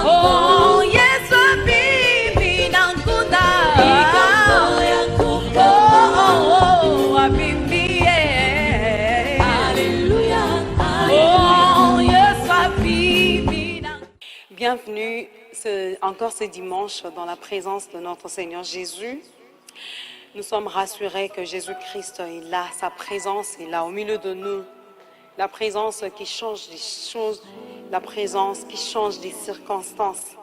Oh, Yesu bibi nanguda. Oh, abimbi. Alléluia. Oh, Yesu bibi nanguda. Bienvenue encore ce dimanche dans la présence de notre Seigneur Jésus. Nous sommes rassurés que Jésus-Christ est là, sa présence est là au milieu de nous. La présence qui change des choses, la présence qui change des circonstances.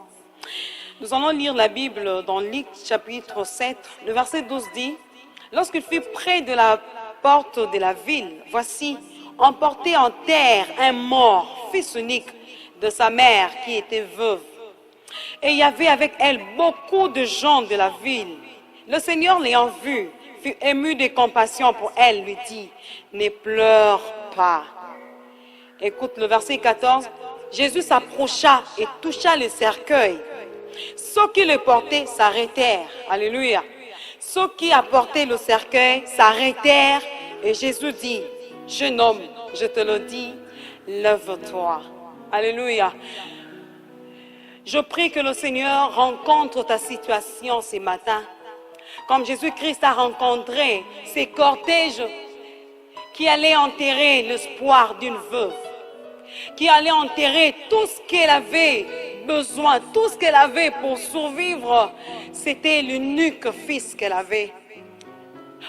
Nous allons lire la Bible dans Luc chapitre 7. Le verset 12 dit, « Lorsqu'il fut près de la porte de la ville, voici, emporté en terre un mort, fils unique de sa mère qui était veuve. Et il y avait avec elle beaucoup de gens de la ville. Le Seigneur l'ayant vue, fut ému de compassion pour elle, lui dit, « Ne pleure pas. » Écoute le verset 14. Jésus s'approcha et toucha le cercueil. Ceux qui le portaient s'arrêtèrent. Alléluia. Ceux qui apportaient le cercueil s'arrêtèrent et Jésus dit, « Jeune homme, je te le dis, lève-toi. » Alléluia. Je prie que le Seigneur rencontre ta situation ce matin. Comme Jésus-Christ a rencontré ces cortèges qui allaient enterrer l'espoir d'une veuve, qui allaient enterrer tout ce qu'elle avait besoin, tout ce qu'elle avait pour survivre, c'était l'unique fils qu'elle avait.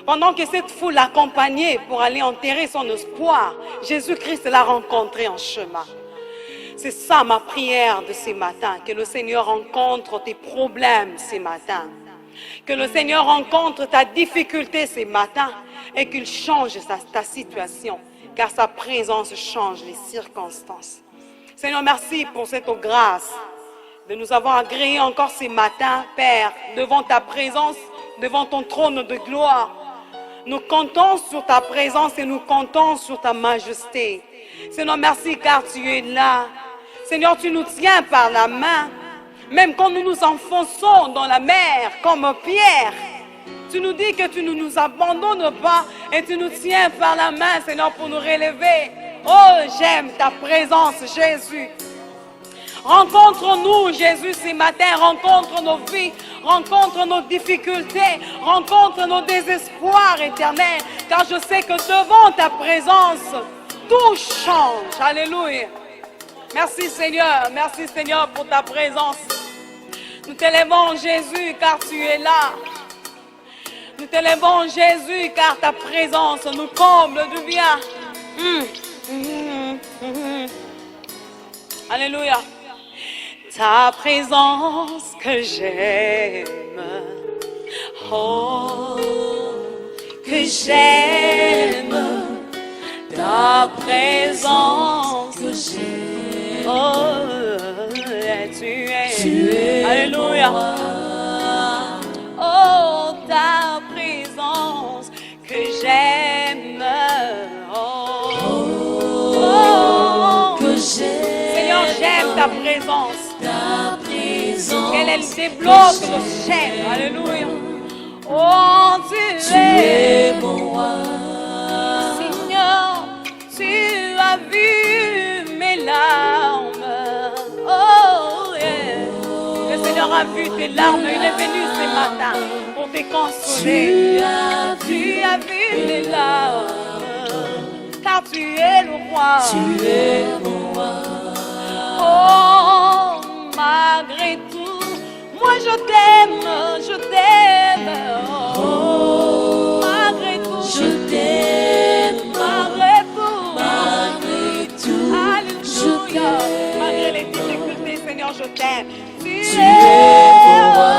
Pendant que cette foule l'accompagnait pour aller enterrer son espoir, Jésus-Christ l'a rencontré en chemin. C'est ça ma prière de ce matin, que le Seigneur rencontre tes problèmes ce matin. Que le Seigneur rencontre ta difficulté ce matin et qu'il change ta situation, car sa présence change les circonstances. Seigneur, merci pour cette grâce de nous avoir agréés encore ce matin, Père, devant ta présence, devant ton trône de gloire. Nous comptons sur ta présence et nous comptons sur ta majesté. Seigneur, merci car tu es là. Seigneur, tu nous tiens par la main. Même quand nous nous enfonçons dans la mer comme Pierre, tu nous dis que tu ne nous abandonnes pas et tu nous tiens par la main, Seigneur, pour nous relever. Oh, j'aime ta présence, Jésus. Rencontre-nous, Jésus, ce matin. Rencontre nos vies, rencontre nos difficultés, rencontre nos désespoirs éternels. Car je sais que devant ta présence, tout change. Alléluia. Merci Seigneur pour ta présence. Nous t'élèvons Jésus car tu es là. Nous t'élèvons Jésus car ta présence nous comble du bien. Alléluia. Ta présence que j'aime. Oh, que j'aime. Ta présence que j'aime. Oh, tu es Alléluia. Oh, ta présence que j'aime. Oh, que j'aime. Seigneur, j'aime ta présence. Qu'elle débloque nos chaînes. Alléluia. Oh, tu es mon roi. Seigneur, tu as vu mes larmes. Oh, yeah. Le Seigneur a vu tes larmes. Il est venu ce matin pour te consoler. Tu as vu mes larmes. Car tu es le roi. Tu es mon roi. Oh, malgré tout, moi je t'aime, je t'aime. Oh, malgré tout, je t'aime. Malgré tout, Alléluia. Malgré les difficultés, Seigneur, je t'aime. Tu es mon roi.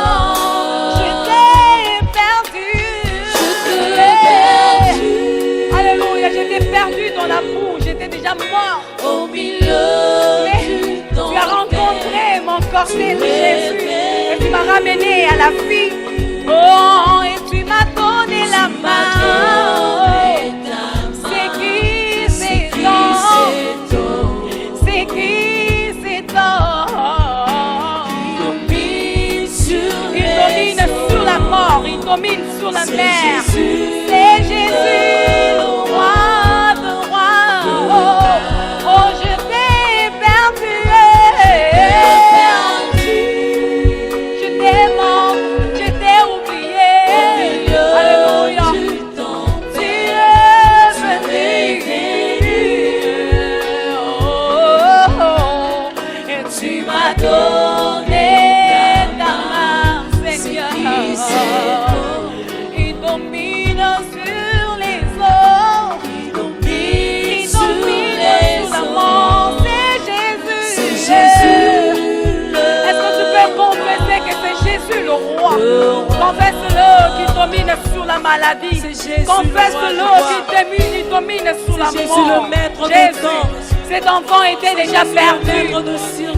Je t'ai perdu. Je t'ai perdu. Alléluia, j'étais perdu dans la boue, j'étais déjà mort. Au milieu. Mais tu as rencontré mon cortège, Jésus, et tu m'as ramené à la vie. Oh, et tu m'as donné la main. C'est qui, c'est toi. C'est qui, c'est toi. Il domine sur la mort, il domine sur la mer. C'est Jésus, le roi de rois. Oh, je t'ai perdu. m'as donné ta main, Seigneur. Il domine sur les eaux. Il domine sur la mort. C'est Jésus. Est-ce que tu peux confesser que c'est Jésus le roi? Confesse-le qui domine sur la maladie. Confesse-le qui domine sur la mort. Jésus. Cet enfant était déjà perdu.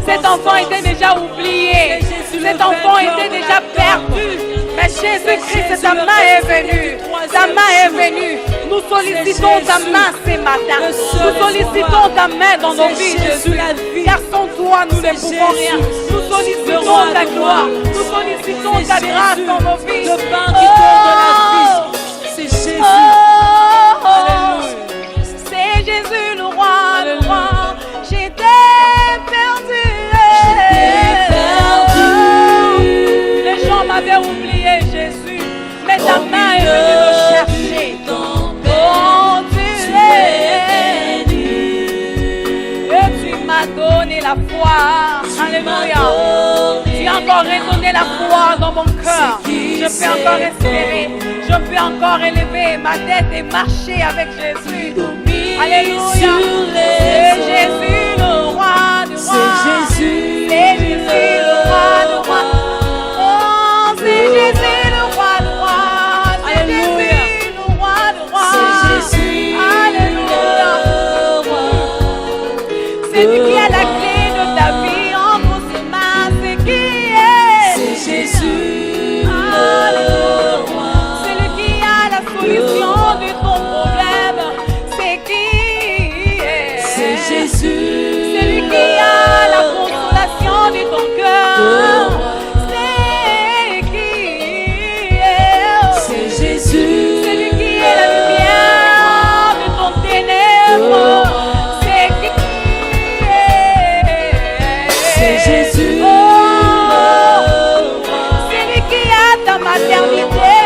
Cet enfant était déjà oublié. Cet enfant était déjà perdu. Mais Jésus-Christ, ta main est venue. Ta main est venue. Nous sollicitons ta main ce matin. Nous sollicitons ta main dans nos vies, Jésus. Car sans toi, nous ne pouvons rien. Nous sollicitons ta gloire. Nous sollicitons ta grâce dans nos vies. Le pain qui donne de la vie, c'est Jésus. C'est Jésus le roi, le roi. J'étais perdu. Les gens m'avaient oublié, Jésus. Mais ta main est venue me chercher. Oh, tu es venu. Et tu m'as donné la foi. Alléluia. Tu as encore redonné la foi dans mon cœur. Je peux encore espérer. Je peux encore élever ma tête et marcher avec Jésus. Alléluia. C'est Jésus le roi du roi. C'est Jésus le roi du roi. Oh, c'est Jésus le roi du roi. C'est Jésus le roi du roi. C'est Jésus. Alléluia. C'est lui qui a la clé de ta vie entre ses mains. C'est qui est? C'est Jésus. Alléluia. C'est lui qui a la solution de ton problème. C'est qui est? C'est Jésus. C'est lui qui a la consolation de ton cœur. C'est qui est? C'est Jésus. C'est lui qui est la lumière de ton ténèbre. C'est qui est? C'est Jésus. Oh, c'est lui qui a ta maternité.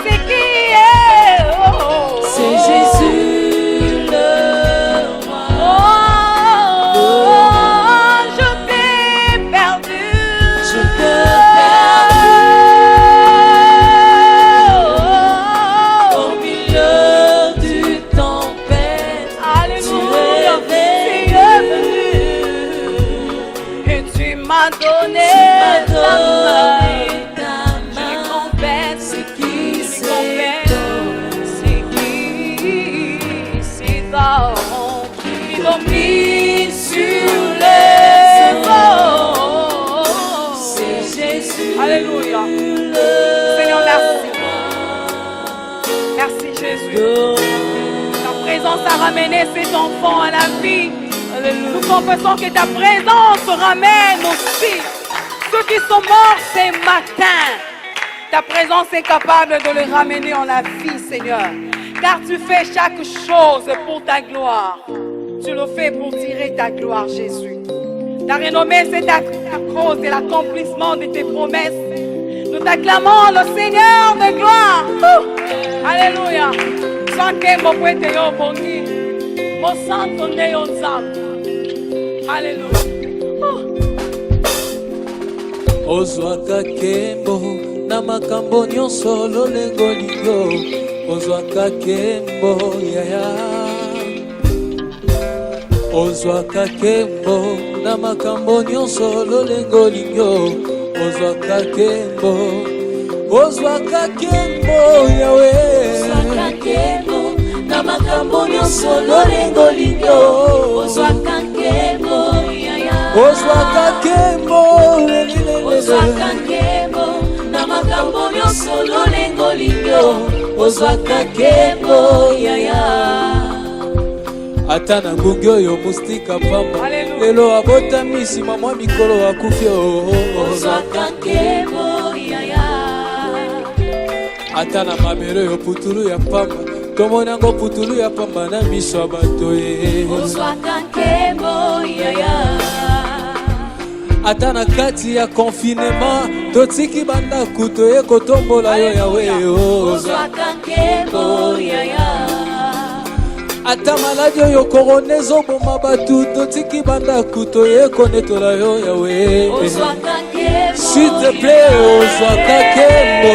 C'est qui est? Oh, c'est Jésus. Alléluia. Seigneur, merci. Merci Jésus. Ta présence a ramené cet enfant à la vie. Nous confessons que ta présence ramène aussi ceux qui sont morts ce matin. Ta présence est capable de les ramener en la vie, Seigneur. Car tu fais chaque chose pour ta gloire. Tu le fais pour tirer ta gloire, Jésus. Ta renommée, c'est à cause de l'accomplissement de tes promesses. Nous t'acclamons le Seigneur de gloire. Alléluia. Alléluia. Ozwaka kembo na makambo nyonso lolengolingo. Ozwaka kembo yaya. Ozwaka kembo na makambo nyonso lolengolingo. Ozwaka kembo. Ozwaka kembo yawe. Ozwaka kembo na makambo nyonso lolengolingo. Ozwaka kembo yaya. Ozwaka kembo. Ozwaka kembo na makambo nyonso lolengolingo. Ozwaka kembo yaya. Atana ngungi oyo mustika pamba. Lelo abotamisi mama mikolo akufi. Ozwaka kembo yaya. Atana mabere oyo putulu ya pamba. Tomona ngo putulu ya pamba na miso ya bato ye. Ozwaka kembo yaya. Atana kati ya confinement totiki banda kuto ye kotombola yo yawe. Ozwaka kembo yaya. ata maladi oyo korona ezoboma bato totiki bandako toyekonetola yo yawe. S'il te plaît ozwaka nkembo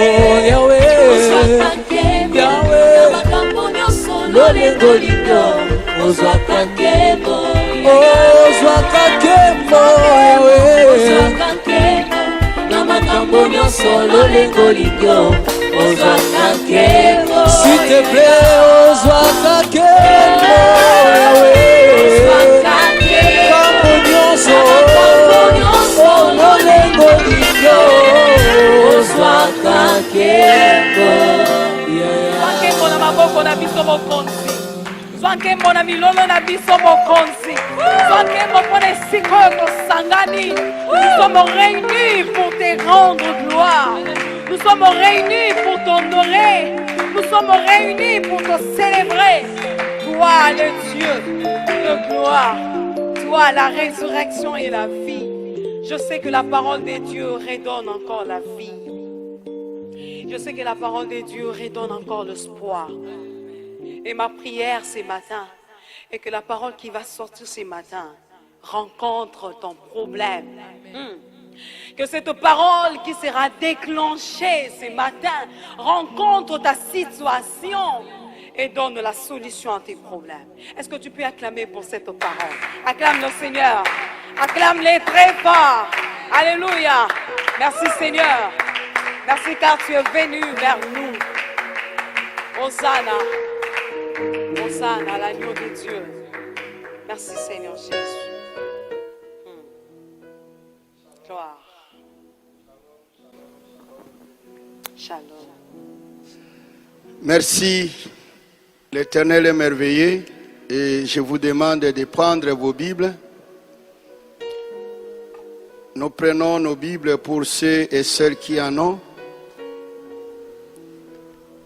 yawe yawe lolengo lingo ozwaka nkembo yawe na makambo nyonso lolengo lingo ozwaka nkembo. S'il te plaît ozwaka nkembo yawe makambo nyonso lolengo lingo ozwaka nkembo. Nkembo na maboko na biso mokonzi, zwa nkembo na milolo na biso mokonzi, zwa nkembo mpona esika oyo tosangani. Nous sommes réunis pour te rendre gloire, nous sommes réunis pour t'honorer, nous sommes réunis pour te célébrer. Toi le Dieu de gloire, toi la résurrection et la vie. Je sais que la parole de Dieu redonne encore la vie. Je sais que la parole de Dieu redonne encore l'espoir. Et ma prière ce matin est que la parole qui va sortir ce matin rencontre ton problème. Que cette parole qui sera déclenchée ce matin rencontre ta situation et donne la solution à tes problèmes. Est-ce que tu peux acclamer pour cette parole? Acclame le Seigneur. Acclame-les très fort. Alléluia. Merci Seigneur. Merci car tu es venu vers nous. Hosanna. Hosanna à l'agneau de Dieu. Merci Seigneur Jésus. Gloire. Shalom. Merci, l'Éternel est merveilleux et je vous demande de prendre vos Bibles. Nous prenons nos Bibles pour ceux et celles qui en ont.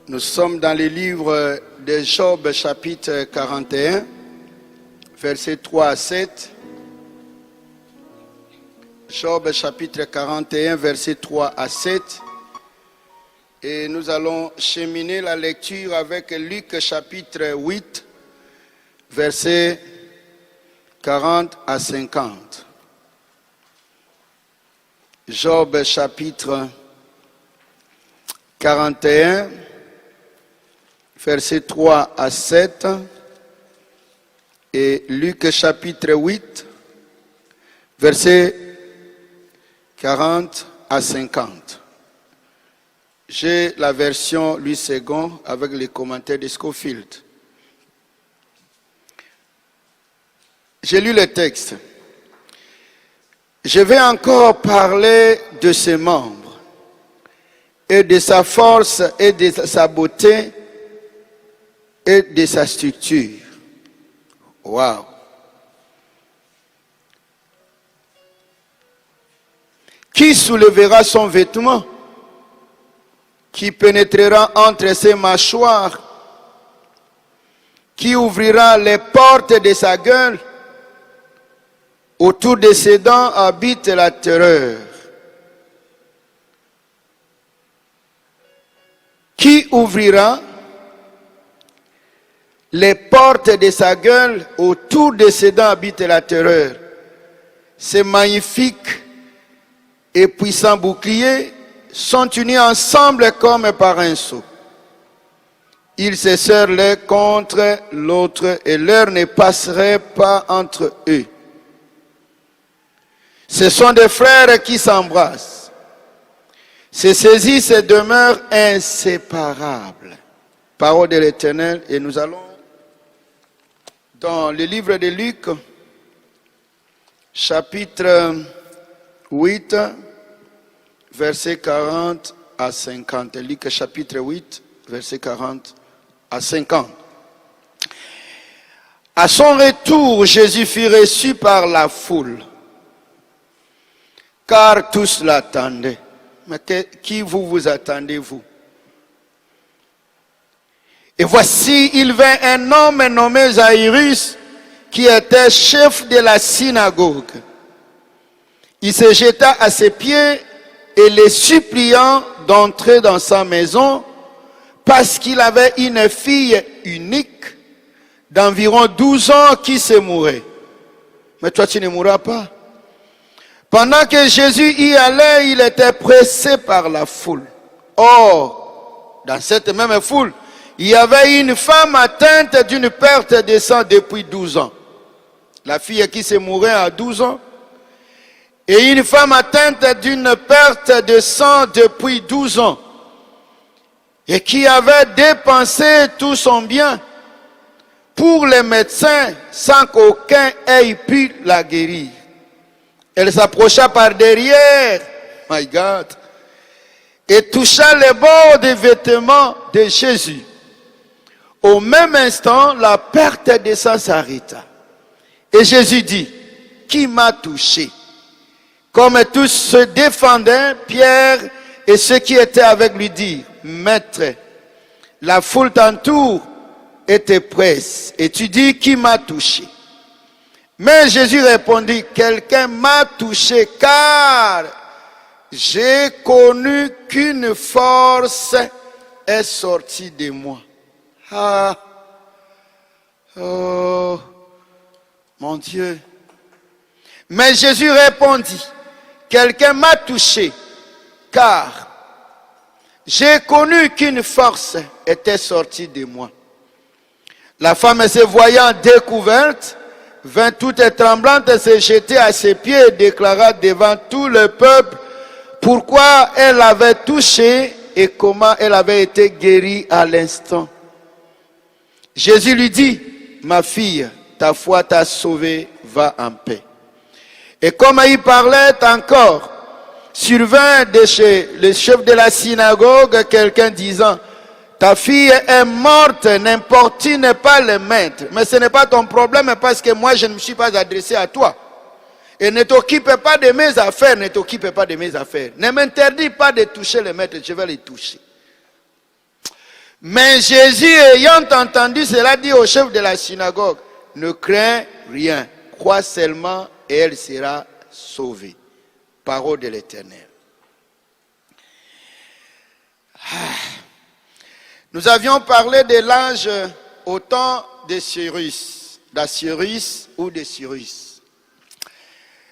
Nous sommes dans le livre de Job chapitre 41, versets 3 à 7. Job chapitre 41, versets 3 à 7. Et nous allons cheminer la lecture avec Luc chapitre 8, versets 40 à 50. Job chapitre 41, versets 3 à 7. Et Luc chapitre 8, versets 40 à 50. J'ai la version Louis II avec les commentaires de Scofield. J'ai lu le texte. Je vais encore parler de ses membres et de sa force et de sa beauté et de sa structure. Waouh! Qui soulèvera son vêtement? Qui pénétrera entre ses mâchoires? Qui ouvrira les portes de sa gueule? Autour de ses dents habite la terreur. Qui ouvrira les portes de sa gueule? Autour de ses dents habite la terreur. Ces magnifiques et puissants boucliers sont unis ensemble comme par un sceau. Ils se serrent l'un contre l'autre et l'heure ne passerait pas entre eux. Ce sont des frères qui s'embrassent, se saisissent et demeurent inséparables. Parole de l'Éternel. Et nous allons dans le livre de Luc, chapitre 8, versets 40 à 50. Luc chapitre 8, versets 40 à 50. À son retour, Jésus fut reçu par la foule, car tous l'attendaient. Mais qui vous attendez, vous? Et voici, il vint un homme nommé Jairus, qui était chef de la synagogue. Il se jeta à ses pieds et les suppliant d'entrer dans sa maison, parce qu'il avait une fille unique d'environ 12 ans qui se mourait. Mais toi, tu ne mourras pas. Pendant que Jésus y allait, il était pressé par la foule. Or, dans cette même foule, il y avait une femme atteinte d'une perte de sang depuis 12 ans. La fille qui se mourait à 12 ans. Et une femme atteinte d'une perte de sang depuis 12 ans. Et qui avait dépensé tout son bien pour les médecins sans qu'aucun ait pu la guérir. Elle s'approcha par derrière, my God, et toucha les bords des vêtements de Jésus. Au même instant, la perte de sang s'arrêta. Et Jésus dit, qui m'a touché? Comme tous se défendaient, Pierre et ceux qui étaient avec lui dirent, Maître, la foule t'entoure et te presse. Et tu dis, qui m'a touché? Mais Jésus répondit, quelqu'un m'a touché car j'ai connu qu'une force est sortie de moi. Ah, oh, mon Dieu. Mais Jésus répondit, quelqu'un m'a touché, car j'ai connu qu'une force était sortie de moi. La femme se voyant découverte, vint toute tremblante se jeter à ses pieds et déclara devant tout le peuple pourquoi elle avait touché et comment elle avait été guérie à l'instant. Jésus lui dit, ma fille, ta foi t'a sauvée, va en paix. Et comme il parlait encore, survint de chez le chef de la synagogue quelqu'un disant, ta fille est morte, n'importune pas le maître. Mais ce n'est pas ton problème parce que moi je ne me suis pas adressé à toi. Et ne t'occupe pas de mes affaires, ne t'occupe pas de mes affaires. Ne m'interdis pas de toucher le maître, je vais les toucher. Mais Jésus ayant entendu cela dit au chef de la synagogue, ne crains rien, crois seulement et elle sera sauvée. Parole de l'Éternel. Nous avions parlé de l'ange au temps de Cyrus, d'Assyrus ou de Cyrus.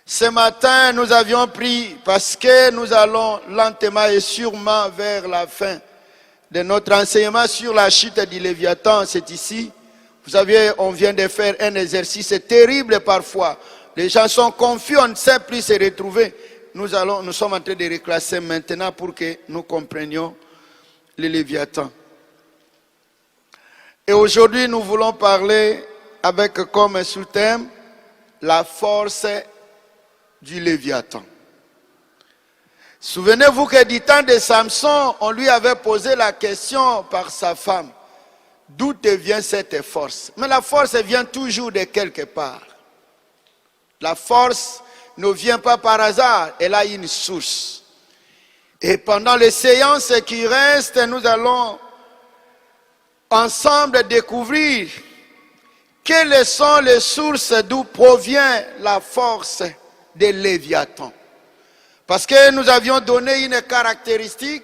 Ce matin, nous avions pris, parce que nous allons lentement et sûrement vers la fin de notre enseignement sur la chute du Léviathan, c'est ici. Vous savez, on vient de faire un exercice terrible parfois. Les gens sont confus, on ne sait plus se retrouver. Nous sommes en train de reclasser maintenant pour que nous comprenions le Léviathan. Et aujourd'hui, nous voulons parler avec comme sous-thème la force du Léviathan. Souvenez-vous que du temps de Samson, on lui avait posé la question par sa femme. D'où te vient cette force? Mais la force vient toujours de quelque part. La force ne vient pas par hasard, elle a une source. Et pendant les séances qui restent, nous allons ensemble découvrir quelles sont les sources d'où provient la force de Léviathan. Parce que nous avions donné une caractéristique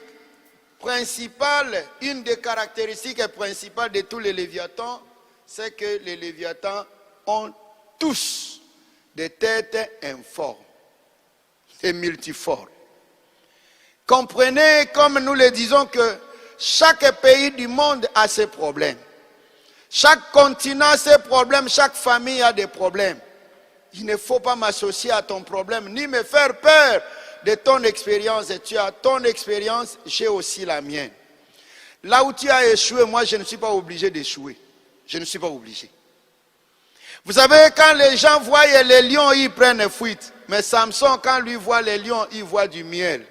principale, une des caractéristiques principales de tous les Léviathans, c'est que les Léviathans ont tous des têtes informes et multiformes. Comprenez, comme nous le disons, que chaque pays du monde a ses problèmes. Chaque continent a ses problèmes, chaque famille a des problèmes. Il ne faut pas m'associer à ton problème, ni me faire peur de ton expérience. Et tu as ton expérience, j'ai aussi la mienne. Là où tu as échoué, moi je ne suis pas obligé d'échouer. Je ne suis pas obligé. Vous savez, quand les gens voient les lions, ils prennent fuite. Mais Samson, quand lui voit les lions, il voit du miel.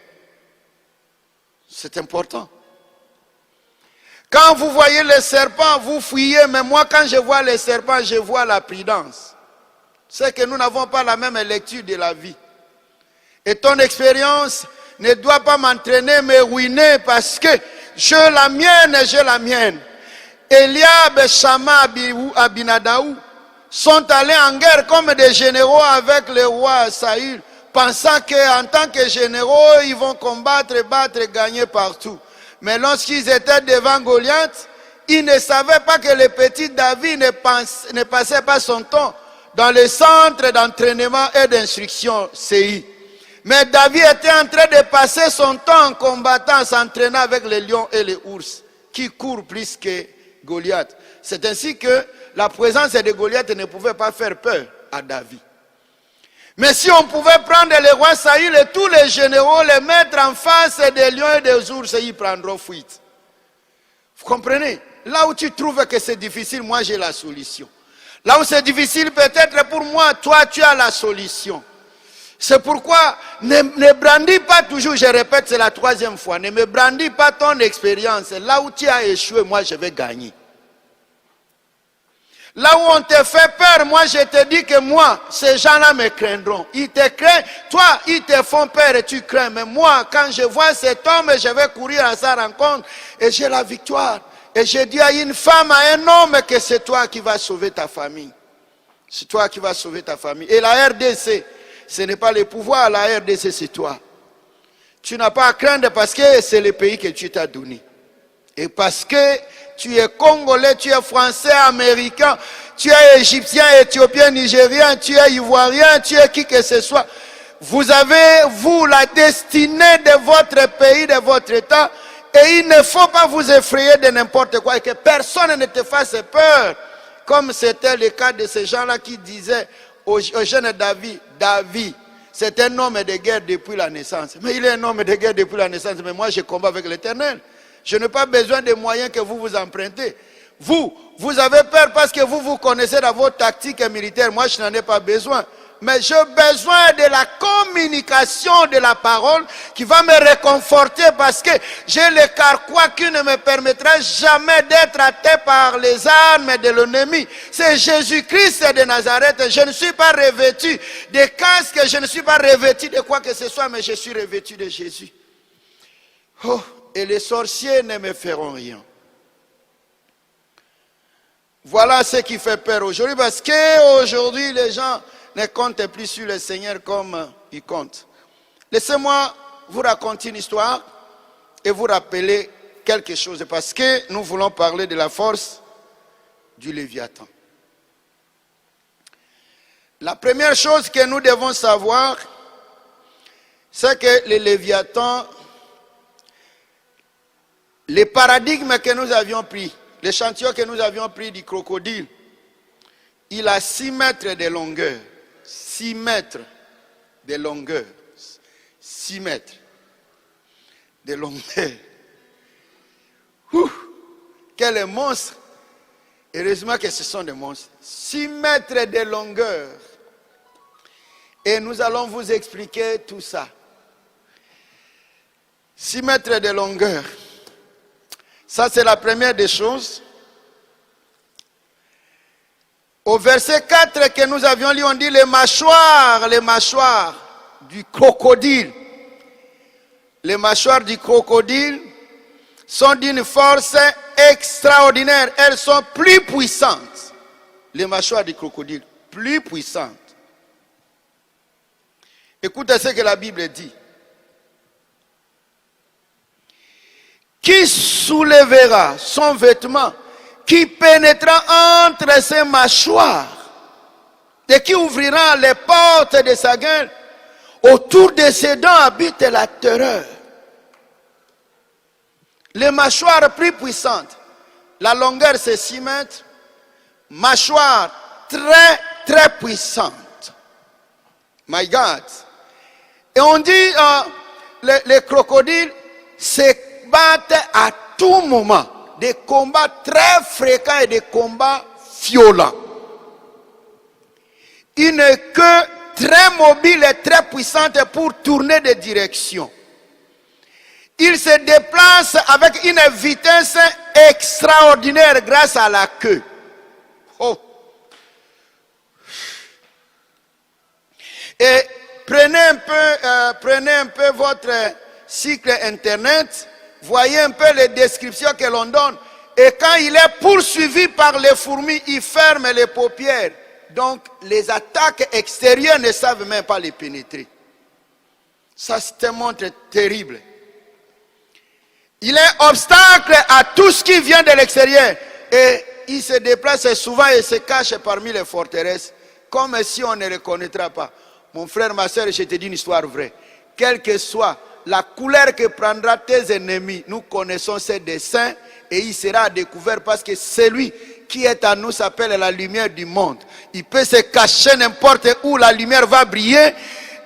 C'est important. Quand vous voyez les serpents, vous fuyez. Mais moi, quand je vois les serpents, je vois la prudence. C'est que nous n'avons pas la même lecture de la vie. Et ton expérience ne doit pas m'entraîner, me ruiner, parce que j'ai la mienne. Eliab, Shama, Abinadaou sont allés en guerre comme des généraux avec le roi Saül, pensant qu'en tant que généraux, ils vont combattre, battre, gagner partout. Mais lorsqu'ils étaient devant Goliath, il ne savait pas que le petit David ne passait pas son temps dans le centre d'entraînement et d'instruction CI. Mais David était en train de passer son temps en combattant, s'entraînant avec les lions et les ours, qui courent plus que Goliath. C'est ainsi que la présence de Goliath ne pouvait pas faire peur à David. Mais si on pouvait prendre le roi Saül et tous les généraux, les mettre en face des lions et des ours, ils prendront fuite. Vous comprenez? Là où tu trouves que c'est difficile, moi j'ai la solution. Là où c'est difficile, peut-être pour moi, toi tu as la solution. C'est pourquoi ne brandis pas toujours, je répète, c'est la 3e fois, ne me brandis pas ton expérience. Là où tu as échoué, moi je vais gagner. Là où on te fait peur, moi je te dis que moi, ces gens-là me craindront. Ils te craignent, toi, ils te font peur et tu crains. Mais moi, quand je vois cet homme, je vais courir à sa rencontre et j'ai la victoire. Et je dis à une femme, à un homme, que c'est toi qui vas sauver ta famille. C'est toi qui vas sauver ta famille. Et la RDC, ce n'est pas le pouvoir, la RDC c'est toi. Tu n'as pas à craindre parce que c'est le pays que tu t'as donné. Et parce que tu es congolais, tu es français, américain, tu es égyptien, éthiopien, nigérien, tu es ivoirien, tu es qui que ce soit. Vous avez, vous, la destinée de votre pays, de votre état. Et il ne faut pas vous effrayer de n'importe quoi et que personne ne te fasse peur. Comme c'était le cas de ces gens-là qui disaient au jeune David, David, c'est un homme de guerre depuis la naissance. Mais il est un homme de guerre depuis la naissance, mais moi je combats avec l'Éternel. Je n'ai pas besoin des moyens que vous vous empruntez. Vous avez peur parce que vous connaissez dans vos tactiques militaires. Moi je n'en ai pas besoin. Mais j'ai besoin de la communication de la parole qui va me réconforter parce que j'ai le carquois qui ne me permettra jamais d'être atteint par les armes de l'ennemi. C'est Jésus-Christ de Nazareth. Je ne suis pas revêtu de casque, je ne suis pas revêtu de quoi que ce soit, mais je suis revêtu de Jésus. Oh, et les sorciers ne me feront rien. Voilà ce qui fait peur aujourd'hui parce qu'aujourd'hui les gens ne comptez plus sur le Seigneur comme il compte. Laissez-moi vous raconter une histoire et vous rappeler quelque chose parce que nous voulons parler de la force du Léviathan. La première chose que nous devons savoir, c'est que le Léviathan, les paradigmes que nous avions pris, l'échantillon que nous avions pris du crocodile, il a 6 mètres de longueur. 6 mètres de longueur. 6 mètres de longueur. Quel monstre! Heureusement que ce sont des monstres. 6 mètres de longueur. Et nous allons vous expliquer tout ça. 6 mètres de longueur. Ça, c'est la première des choses. Au verset 4 que nous avions lu, on dit les mâchoires du crocodile. Les mâchoires du crocodile sont d'une force extraordinaire. Elles sont plus puissantes. Les mâchoires du crocodile, plus puissantes. Écoutez ce que la Bible dit. Qui soulèvera son vêtement, qui pénétrera entre ses mâchoires et qui ouvrira les portes de sa gueule, autour de ses dents habite la terreur. Les mâchoires plus puissantes, la longueur c'est 6 mètres, mâchoire très très puissante. My God. Et on dit les crocodiles se battent à tout moment. Des combats très fréquents et des combats violents. Une queue très mobile et très puissante pour tourner de direction. Il se déplace avec une vitesse extraordinaire grâce à la queue. Oh. Et prenez un peu votre cycle internet. Voyez un peu les descriptions que l'on donne. Et quand il est poursuivi par les fourmis, il ferme les paupières. Donc, les attaques extérieures ne savent même pas les pénétrer. Ça, c'est un montre terrible. Il est obstacle à tout ce qui vient de l'extérieur. Et il se déplace souvent et se cache parmi les forteresses, comme si on ne le connaîtra pas. Mon frère, ma soeur, je te dis une histoire vraie. Quelle que soit la couleur que prendra tes ennemis, nous connaissons ses desseins et il sera découvert parce que celui qui est à nous s'appelle la lumière du monde. Il peut se cacher n'importe où, la lumière va briller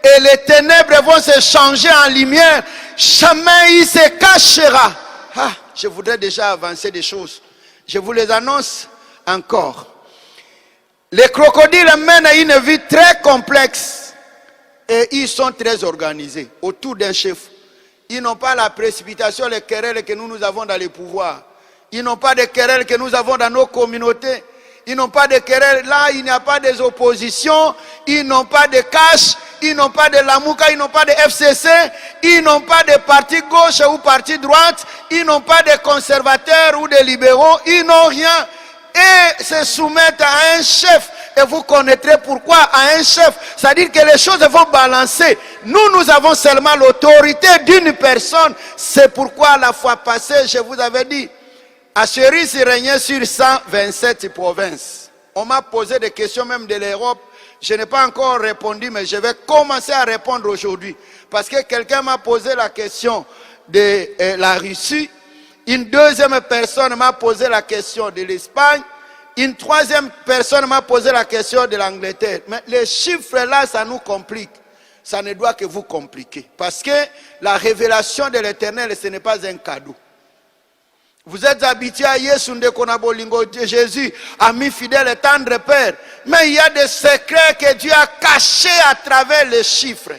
et les ténèbres vont se changer en lumière. Jamais il se cachera. Ah, je voudrais déjà avancer des choses. Je vous les annonce encore. Les crocodiles mènent une vie très complexe et ils sont très organisés autour d'un chef. Ils n'ont pas la précipitation, les querelles que nous avons dans les pouvoirs. Ils n'ont pas de querelles que nous avons dans nos communautés. Ils n'ont pas de querelles. Là, il n'y a pas des oppositions. Ils n'ont pas de cash. Ils n'ont pas de Lamouka. Ils n'ont pas de FCC. Ils n'ont pas de parti gauche ou parti droite. Ils n'ont pas de conservateurs ou de libéraux. Ils n'ont rien. Et se soumettent à un chef. Et vous connaîtrez pourquoi à un chef. C'est-à-dire que les choses vont balancer. Nous avons seulement l'autorité d'une personne. C'est pourquoi la fois passée, je vous avais dit, Assyrie régnait sur 127 provinces. On m'a posé des questions même de l'Europe. Je n'ai pas encore répondu, mais je vais commencer à répondre aujourd'hui. Parce que quelqu'un m'a posé la question de la Russie. Une deuxième personne m'a posé la question de l'Espagne. Une troisième personne m'a posé la question de l'Angleterre. Mais les chiffres là, ça nous complique. Ça ne doit que vous compliquer. Parce que la révélation de l'Éternel, ce n'est pas un cadeau. Vous êtes habitués à Yesunde Konabolingo, Jésus, ami fidèle et tendre Père. Mais il y a des secrets que Dieu a cachés à travers les chiffres.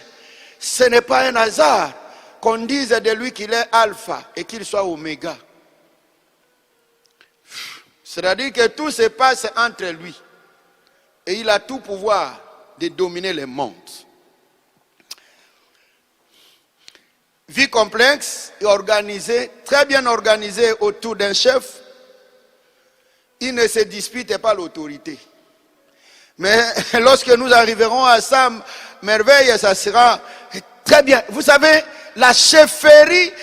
Ce n'est pas un hasard qu'on dise de lui qu'il est alpha et qu'il soit oméga. C'est-à-dire que tout se passe entre lui. Et il a tout pouvoir de dominer le monde. Vie complexe et organisée, très bien organisée autour d'un chef. Il ne se dispute pas l'autorité. Mais lorsque nous arriverons à sa merveille, ça sera très bien. Vous savez, la chefferie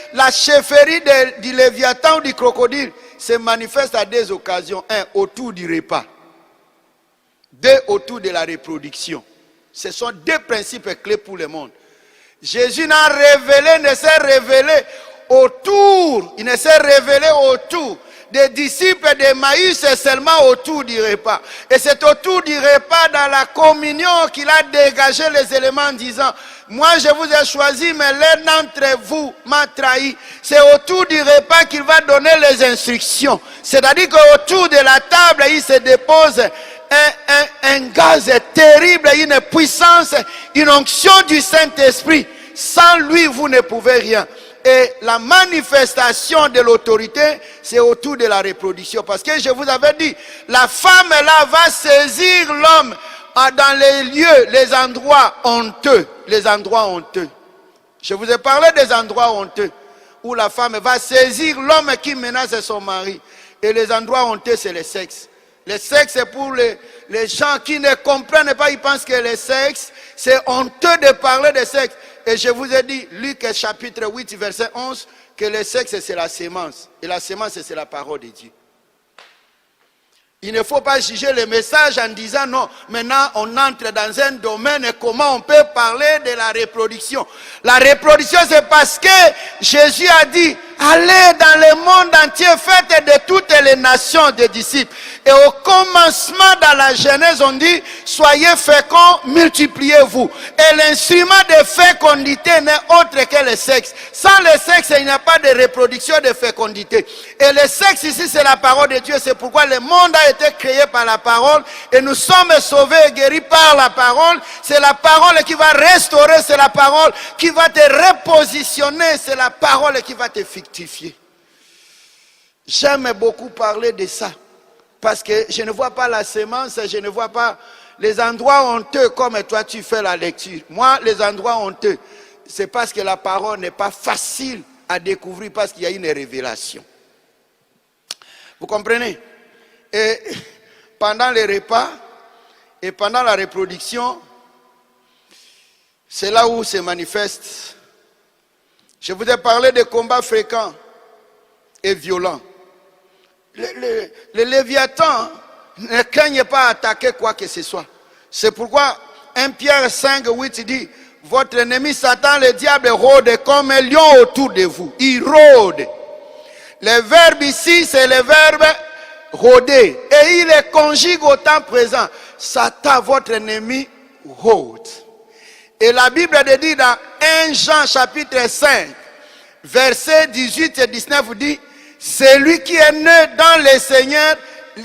du Léviathan ou du crocodile se manifeste à deux occasions. Un, autour du repas. Deux, autour de la reproduction. Ce sont deux principes clés pour le monde. Jésus n'a révélé, ne s'est révélé autour, il ne s'est révélé autour des disciples d'Emmaüs, c'est seulement autour du repas. Et c'est autour du repas, dans la communion, qu'il a dégagé les éléments en disant, moi je vous ai choisi, mais l'un d'entre vous m'a trahi. C'est autour du repas qu'il va donner les instructions. C'est-à-dire qu'autour de la table, il se dépose un gaz terrible, une puissance, une onction du Saint-Esprit. Sans lui, vous ne pouvez rien. Et la manifestation de l'autorité, c'est autour de la reproduction. Parce que je vous avais dit, la femme là va saisir l'homme dans les lieux, les endroits honteux. Les endroits honteux. Je vous ai parlé des endroits honteux, où la femme va saisir l'homme qui menace son mari. Et les endroits honteux, c'est le sexe. Le sexe, c'est pour les gens qui ne comprennent pas, ils pensent que le sexe, c'est honteux de parler de sexe. Et je vous ai dit, Luc chapitre 8, verset 11, que le sexe, c'est la sémence. Et la sémence, c'est la parole de Dieu. Il ne faut pas juger le message en disant non, maintenant on entre dans un domaine et comment on peut parler de la reproduction. La reproduction, c'est parce que Jésus a dit, allez dans le monde entier, faites de toutes les nations des disciples. Et au commencement, dans la Genèse, on dit, soyez féconds, multipliez-vous. Et l'instrument de fécondité n'est autre que le sexe. Sans le sexe, il n'y a pas de reproduction de fécondité. Et le sexe ici, c'est la parole de Dieu. C'est pourquoi le monde a été créé par la parole. Et nous sommes sauvés et guéris par la parole. C'est la parole qui va restaurer. C'est la parole qui va te repositionner. C'est la parole qui va te fructifier. J'aime beaucoup parler de ça. Parce que je ne vois pas la sémence, je ne vois pas les endroits honteux comme toi tu fais la lecture. Moi, les endroits honteux, c'est parce que la parole n'est pas facile à découvrir, parce qu'il y a une révélation. Vous comprenez? Et pendant les repas et pendant la reproduction, c'est là où se manifeste. Je vous ai parlé de combats fréquents et violent. Le Léviathan ne craignent pas attaquer quoi que ce soit. C'est pourquoi 1 Pierre 5, 8 dit, votre ennemi Satan, le diable, rôde comme un lion autour de vous. Il rôde. Le verbe ici, c'est le verbe rôder. Et il est conjugue au temps présent. Satan, votre ennemi, rôde. Et la Bible dit dans 1 Jean chapitre 5, versets 18 et 19 dit, celui qui est né dans le Seigneur,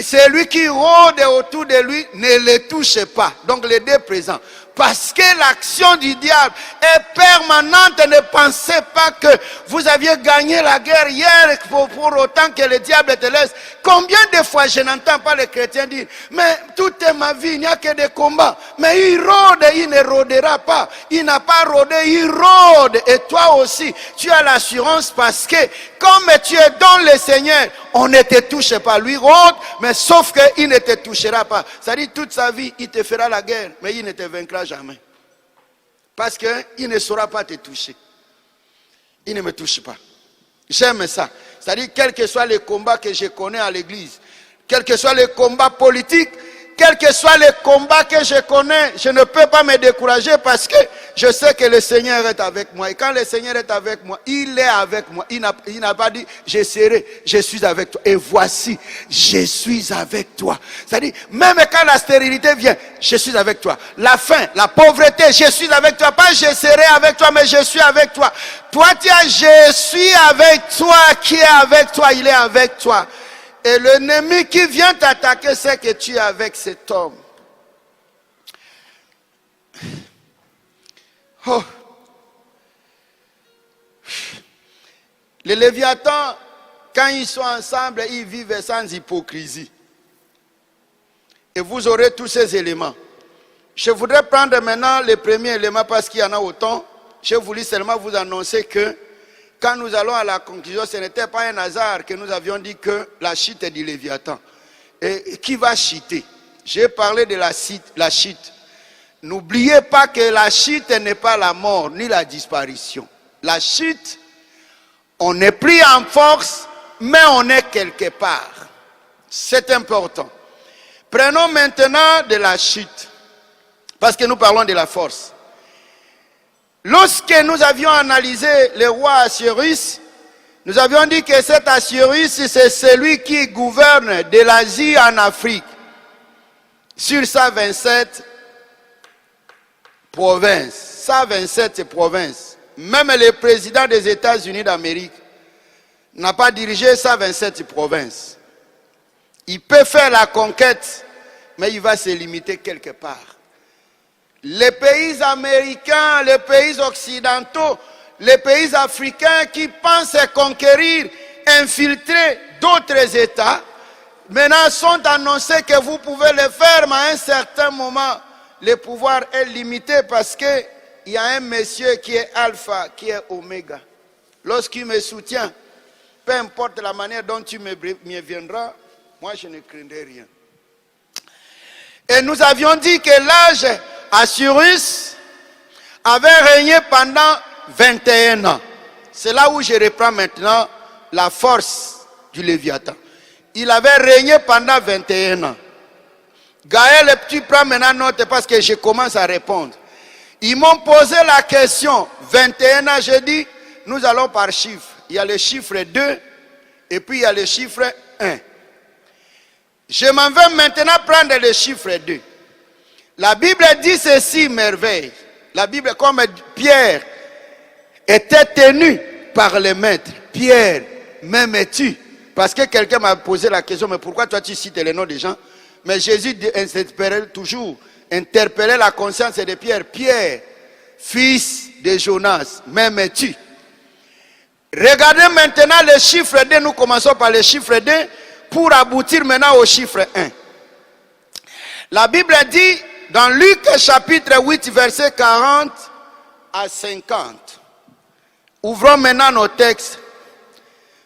celui qui rôde autour de lui, ne le touche pas. Donc les deux présents. Parce que l'action du diable est permanente. Ne pensez pas que vous aviez gagné la guerre hier pour autant que le diable te laisse. Combien de fois je n'entends pas les chrétiens dire, mais toute ma vie, il n'y a que des combats. Mais il rôde, il ne rôdera pas. Il n'a pas rôdé, il rôde. Et toi aussi, tu as l'assurance parce que comme tu es dans le Seigneur, on ne te touche pas. Lui rôde, mais sauf qu'il ne te touchera pas. C'est-à-dire toute sa vie, il te fera la guerre, mais il ne te vaincra jamais. Parce qu'il ne saura pas te toucher. Il ne me touche pas. J'aime ça. C'est-à-dire, quel que soit les combats que je connais à l'église, quel que soit les combats politiques, quel que soit les combats que je connais, je ne peux pas me décourager parce que je sais que le Seigneur est avec moi. Et quand le Seigneur est avec moi, il est avec moi. Il n'a pas dit, je serai, je suis avec toi. Et voici, je suis avec toi. C'est-à-dire, même quand la stérilité vient, je suis avec toi. La faim, la pauvreté, je suis avec toi. Pas je serai avec toi, mais je suis avec toi. Toi, tu as, je suis avec toi. Qui est avec toi? Il est avec toi. Et l'ennemi qui vient t'attaquer, c'est que tu es avec cet homme. Oh. Les Léviathans, quand ils sont ensemble, ils vivent sans hypocrisie. Et vous aurez tous ces éléments. Je voudrais prendre maintenant les premiers éléments parce qu'il y en a autant. Je voulais seulement vous annoncer que quand nous allons à la conclusion, ce n'était pas un hasard que nous avions dit que la chute est du Léviathan. Et qui va chuter? J'ai parlé de la chute. N'oubliez pas que la chute n'est pas la mort ni la disparition. La chute, on n'est plus en force, mais on est quelque part. C'est important. Prenons maintenant de la chute, parce que nous parlons de la force. Lorsque nous avions analysé le roi Assuérus, nous avions dit que cet Assuérus, c'est celui qui gouverne de l'Asie en Afrique, sur 127 provinces. 127 provinces. Même le président des États-Unis d'Amérique n'a pas dirigé 127 provinces. Il peut faire la conquête, mais il va se limiter quelque part. Les pays américains, les pays occidentaux, les pays africains qui pensent conquérir, infiltrer d'autres États, maintenant sont annoncés que vous pouvez le faire, mais à un certain moment, le pouvoir est limité parce qu'il y a un monsieur qui est alpha, qui est oméga. Lorsqu'il me soutient, peu importe la manière dont tu me viendras, moi je ne craindrai rien. Et nous avions dit que l'âge Assuérus avait régné pendant 21 ans. C'est là où je reprends maintenant la force du Léviathan. Il avait régné pendant 21 ans. Gaël, tu prends maintenant note parce que je commence à répondre. Ils m'ont posé la question, 21 ans, j'ai dit, nous allons par chiffre. Il y a le chiffre 2 et puis il y a le chiffre 1. Je m'en vais maintenant prendre le chiffre 2. La Bible dit ceci, merveille. La Bible, comme Pierre était tenu par les maîtres. Pierre, m'aimes-tu? Parce que quelqu'un m'a posé la question, mais pourquoi toi tu cites les noms des gens? Mais Jésus interpellait la conscience de Pierre. Pierre, fils de Jonas, m'aimes-tu? Regardez maintenant le chiffre 2. Nous commençons par le chiffre 2 pour aboutir maintenant au chiffre 1. La Bible dit dans Luc chapitre 8 verset 40 à 50. Ouvrons maintenant nos textes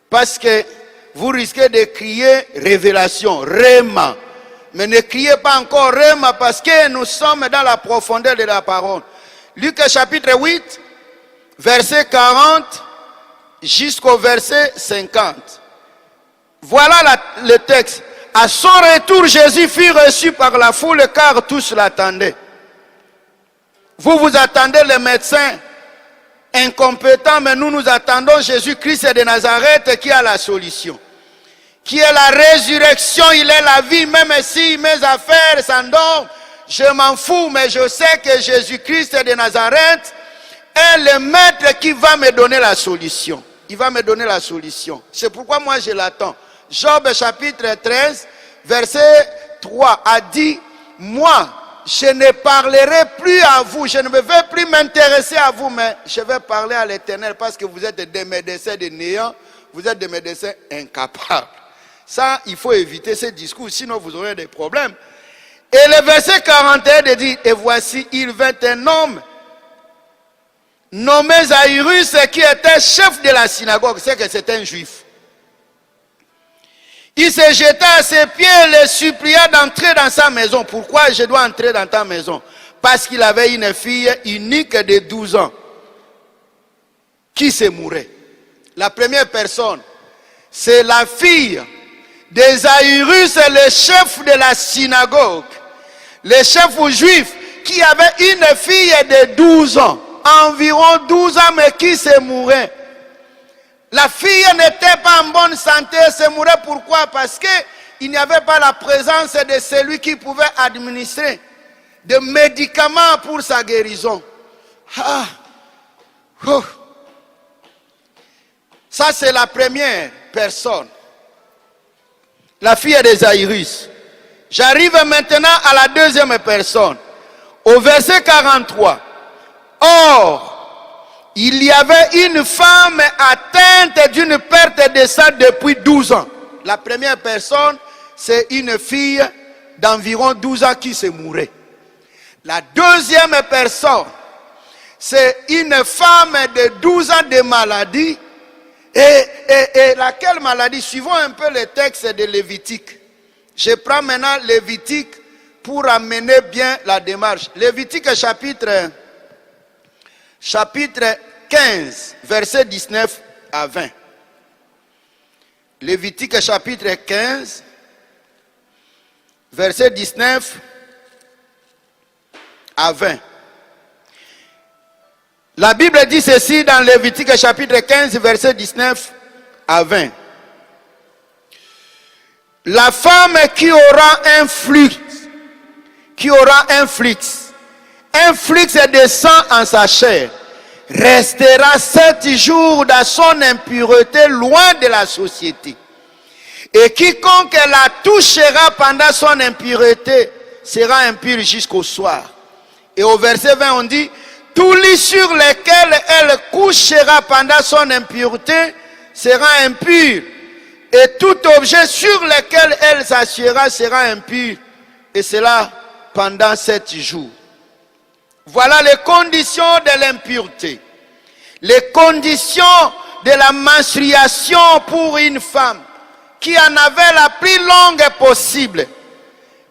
parce que vous risquez de crier révélation, réma. Mais ne criez pas encore réma parce que nous sommes dans la profondeur de la parole. Luc chapitre 8 verset 40 jusqu'au verset 50. Voilà le texte. À son retour, Jésus fut reçu par la foule car tous l'attendaient. Vous attendez le médecin incompétent, mais nous attendons Jésus-Christ de Nazareth qui a la solution. Qui est la résurrection, il est la vie, même si mes affaires s'endorment, je m'en fous, mais je sais que Jésus-Christ de Nazareth est le maître qui va me donner la solution. Il va me donner la solution. C'est pourquoi moi je l'attends. Job chapitre 13, verset 3 a dit, moi, je ne parlerai plus à vous, je ne vais plus m'intéresser à vous, mais je vais parler à l'Éternel parce que vous êtes des médecins de néant, vous êtes des médecins incapables. Ça, il faut éviter ces discours, sinon vous aurez des problèmes. Et le verset 41 dit, et voici, il vint un homme nommé Zaïrus qui était chef de la synagogue, c'est que c'est un juif. Il se jeta à ses pieds et le supplia d'entrer dans sa maison. Pourquoi je dois entrer dans ta maison? Parce qu'il avait une fille unique de 12 ans qui se mourait. La première personne, c'est la fille de Zaïrus, le chef de la synagogue, le chef juif qui avait une fille de 12 ans, environ 12 ans, mais qui se mourait. La fille n'était pas en bonne santé, elle se mourait. Pourquoi? Parce qu'il n'y avait pas la présence de celui qui pouvait administrer des médicaments pour sa guérison. Ça, c'est la première personne. La fille de Zaïrus. J'arrive maintenant à la deuxième personne. Au verset 43. Or, il y avait une femme atteinte d'une perte de sang depuis 12 ans. La première personne, c'est une fille d'environ 12 ans qui se mourait. La deuxième personne, c'est une femme de 12 ans de maladie. Et laquelle maladie? Suivons un peu le texte de Lévitique. Je prends maintenant Lévitique pour amener bien la démarche. Lévitique chapitre 15, versets 19 à 20. Lévitique chapitre 15, versets 19 à 20. La Bible dit ceci dans Lévitique chapitre 15, versets 19 à 20. La femme qui aura un flux de sang en sa chair, restera 7 jours dans son impureté loin de la société. Et quiconque la touchera pendant son impureté sera impur jusqu'au soir. Et au verset 20 on dit, tout lit sur lequel elle couchera pendant son impureté sera impur. Et tout objet sur lequel elle s'assiera sera impur. Et cela pendant 7 jours. Voilà les conditions de l'impureté. Les conditions de la menstruation pour une femme qui en avait la plus longue possible.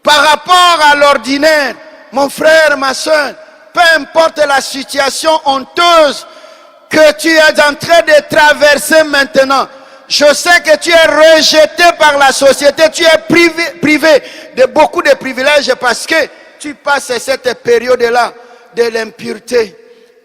Par rapport à l'ordinaire, mon frère, ma soeur, peu importe la situation honteuse que tu es en train de traverser maintenant, je sais que tu es rejeté par la société, tu es privé de beaucoup de privilèges parce que tu passes cette période-là de l'impureté,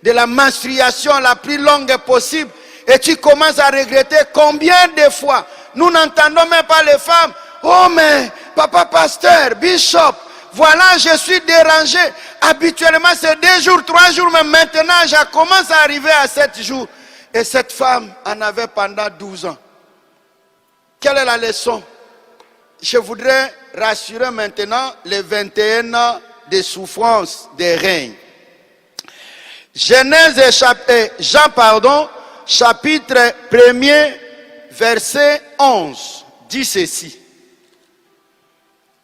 de la menstruation la plus longue possible, et tu commences à regretter combien de fois nous n'entendons même pas les femmes. Oh mais papa pasteur, bishop, voilà je suis dérangé. Habituellement c'est 2 jours, 3 jours, mais maintenant je commence à arriver à 7 jours. Et cette femme en avait pendant 12 ans. Quelle est la leçon? Je voudrais rassurer maintenant les 21 ans de souffrance des règnes. Genèse chapitre 1er, verset 11, dit ceci.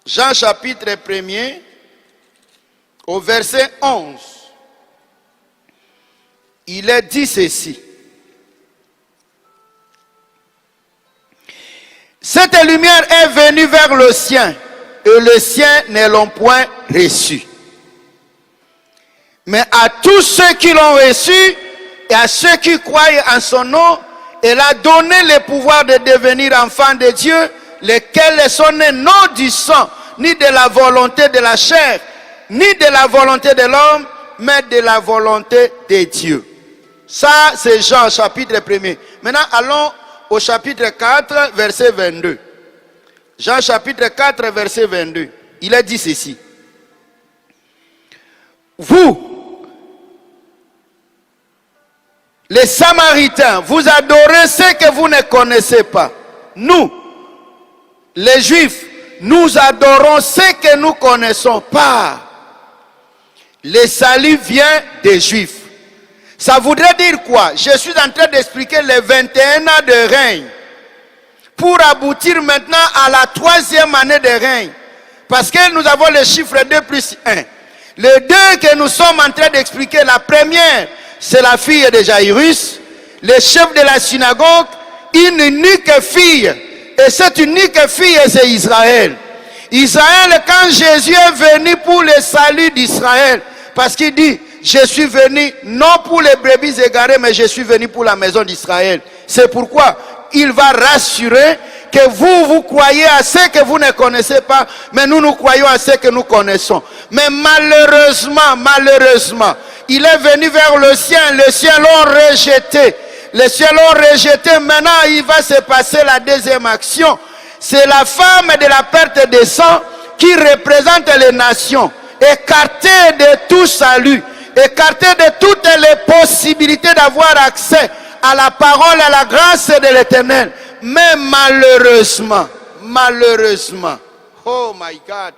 Jean chapitre 1er, au verset 11, il est dit ceci. Cette lumière est venue vers le sien, et le sien ne l'ont point reçu. Mais à tous ceux qui l'ont reçu, et à ceux qui croient en son nom, Elle a donné le pouvoir de devenir enfants de Dieu, lesquels sont nés non du sang, ni de la volonté de la chair, ni de la volonté de l'homme, mais de la volonté de Dieu. Ça, c'est Jean, chapitre 1er. Maintenant, allons au chapitre 4, verset 22. Jean, chapitre 4, verset 22. Il a dit ceci. Vous, les Samaritains, vous adorez ce que vous ne connaissez pas. Nous, les Juifs, nous adorons ce que nous ne connaissons pas. Le salut vient des Juifs. Ça voudrait dire quoi? Je suis en train d'expliquer les 21 ans de règne pour aboutir maintenant à la 3e année de règne. Parce que nous avons le chiffre 2 plus 1. Les deux que nous sommes en train d'expliquer, la première, c'est la fille de Jairus, le chef de la synagogue, une unique fille. Et cette unique fille, c'est Israël. Israël, quand Jésus est venu pour le salut d'Israël, parce qu'il dit, je suis venu non pour les brebis égarées, mais je suis venu pour la maison d'Israël. C'est pourquoi il va rassurer que vous croyez à ce que vous ne connaissez pas, mais nous croyons à ce que nous connaissons. Mais malheureusement, il est venu vers le ciel l'ont rejeté. Les cieux l'ont rejeté, maintenant il va se passer la deuxième action. C'est la femme de la perte de sang qui représente les nations, écartée de tout salut, écartée de toutes les possibilités d'avoir accès à la parole, à la grâce de l'Éternel. Mais malheureusement, oh my God,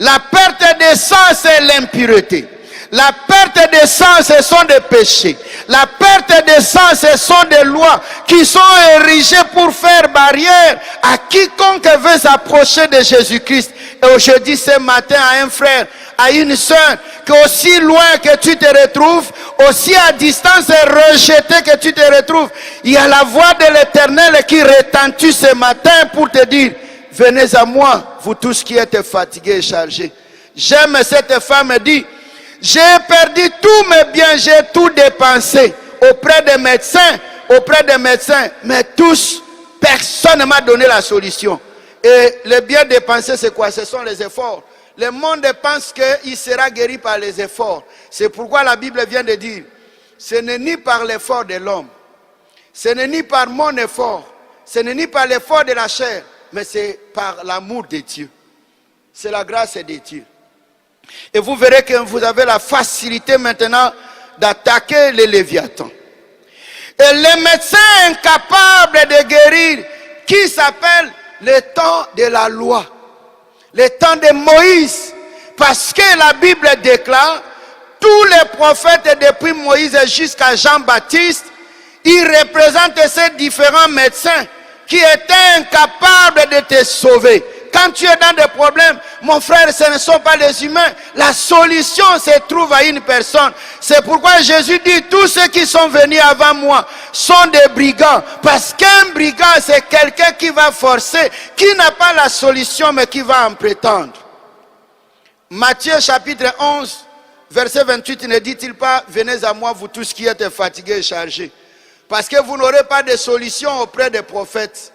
la perte de sang, c'est l'impureté. La perte de sang, ce sont des péchés. La perte de sang, ce sont des lois qui sont érigées pour faire barrière à quiconque veut s'approcher de Jésus-Christ. Et aujourd'hui, ce matin, à un frère, à une soeur, qu'aussi loin que tu te retrouves, aussi à distance et rejeté que tu te retrouves, il y a la voix de l'Éternel qui retentit ce matin pour te dire, venez à moi, vous tous qui êtes fatigués et chargés. J'aime cette femme dit, j'ai perdu tous mes biens, j'ai tout dépensé auprès des médecins, mais tous, personne ne m'a donné la solution. Et les biens dépensés, c'est quoi? Ce sont les efforts. Le monde pense qu'il sera guéri par les efforts. C'est pourquoi la Bible vient de dire, ce n'est ni par l'effort de l'homme, ce n'est ni par mon effort, ce n'est ni par l'effort de la chair, mais c'est par l'amour de Dieu. C'est la grâce de Dieu. Et vous verrez que vous avez la facilité maintenant d'attaquer les léviathans. Et les médecins incapables de guérir, qui s'appelle le temps de la loi, le temps de Moïse. Parce que la Bible déclare, tous les prophètes depuis Moïse jusqu'à Jean-Baptiste, ils représentent ces différents médecins qui étaient incapables de te sauver. Quand tu es dans des problèmes, mon frère, ce ne sont pas les humains. La solution se trouve à une personne. C'est pourquoi Jésus dit, tous ceux qui sont venus avant moi sont des brigands. Parce qu'un brigand, c'est quelqu'un qui va forcer, qui n'a pas la solution, mais qui va en prétendre. Matthieu chapitre 11, verset 28, ne dit-il pas, venez à moi, vous tous qui êtes fatigués et chargés. Parce que vous n'aurez pas de solution auprès des prophètes.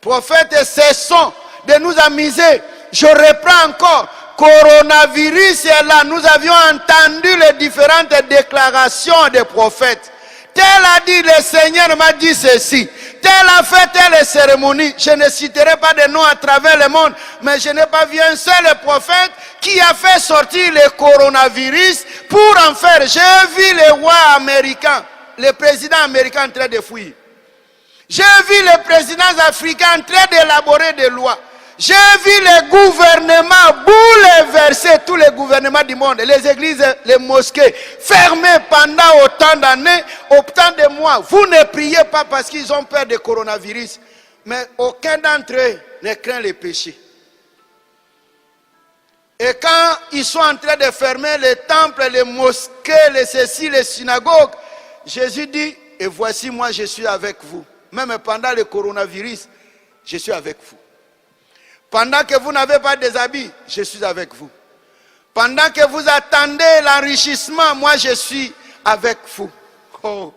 Prophètes, cessons de nous amuser. Je reprends encore. Coronavirus est là. Nous avions entendu les différentes déclarations des prophètes. Tel a dit, le Seigneur m'a dit ceci. Tel a fait telle cérémonie. Je ne citerai pas de noms à travers le monde, mais je n'ai pas vu un seul prophète qui a fait sortir le coronavirus pour en faire. J'ai vu les rois américains, le président américain en train de fuir. J'ai vu les présidents africains en train d'élaborer des lois. J'ai vu les gouvernements bouleverser, tous les gouvernements du monde, les églises, les mosquées, fermées pendant autant d'années, autant de mois. Vous ne priez pas parce qu'ils ont peur du coronavirus. Mais aucun d'entre eux ne craint les péchés. Et quand ils sont en train de fermer les temples, les mosquées, les ceci, les synagogues, Jésus dit, et voici moi je suis avec vous. Même pendant le coronavirus, je suis avec vous. Pendant que vous n'avez pas des habits, je suis avec vous. Pendant que vous attendez l'enrichissement, moi je suis avec vous. Oh.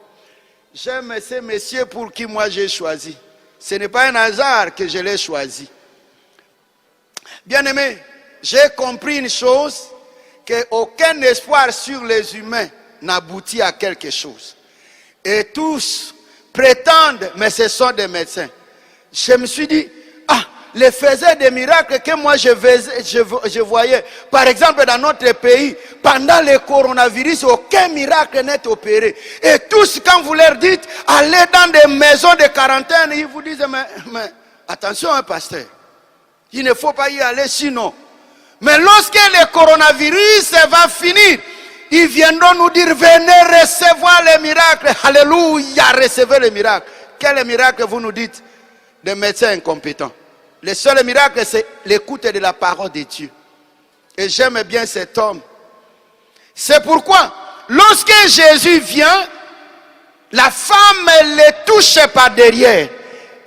J'aime ces messieurs pour qui moi j'ai choisi. Ce n'est pas un hasard que je l'ai choisi. Bien-aimé, j'ai compris une chose, qu'aucun espoir sur les humains n'aboutit à quelque chose. Et tous prétendent, mais ce sont des médecins. Je me suis dit, les faisaient des miracles que moi je voyais. Par exemple, dans notre pays, pendant le coronavirus, aucun miracle n'est opéré. Et tous, quand vous leur dites, allez dans des maisons de quarantaine, ils vous disent, mais attention, hein, pasteur, il ne faut pas y aller sinon. Mais lorsque le coronavirus va finir, ils viendront nous dire, venez recevoir les miracles. Alléluia, recevez les miracles. Quel miracle vous nous dites? Des médecins incompétents. Le seul miracle, c'est l'écoute de la parole de Dieu. Et j'aime bien cet homme. C'est pourquoi, lorsque Jésus vient, la femme le touche par derrière.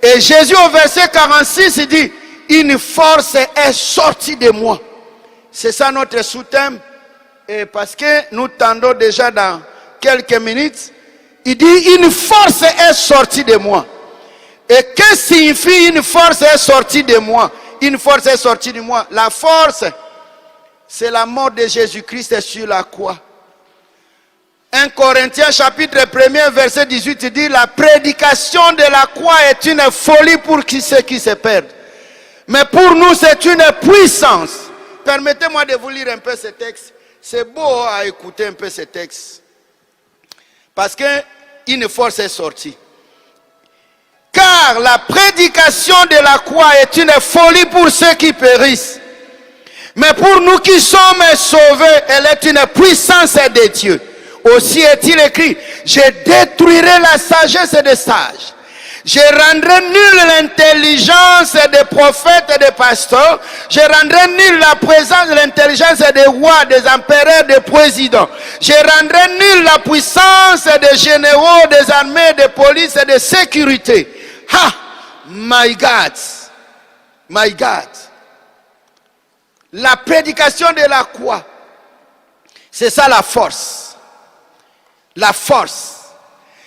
Et Jésus, au verset 46, il dit, une force est sortie de moi. C'est ça notre sous-thème. Et parce que nous tendons déjà dans quelques minutes, il dit, une force est sortie de moi. Et que signifie une force est sortie de moi? Une force est sortie de moi. La force, c'est la mort de Jésus-Christ sur la croix. 1 Corinthiens chapitre 1 verset 18 dit, la prédication de la croix est une folie pour ceux qui se perdent. Mais pour nous, c'est une puissance. Permettez-moi de vous lire un peu ce texte. C'est beau à écouter un peu ce texte. Parce qu'une force est sortie. Car la prédication de la croix est une folie pour ceux qui périssent. Mais pour nous qui sommes sauvés, elle est une puissance de Dieu. Aussi est-il écrit, je détruirai la sagesse des sages. Je rendrai nulle l'intelligence des prophètes et des pasteurs. Je rendrai nulle la présence de l'intelligence des rois, des empereurs, des présidents. Je rendrai nulle la puissance des généraux, des armées, des polices et de sécurité. Ha! My God! My God! La prédication de la croix, c'est ça la force. La force.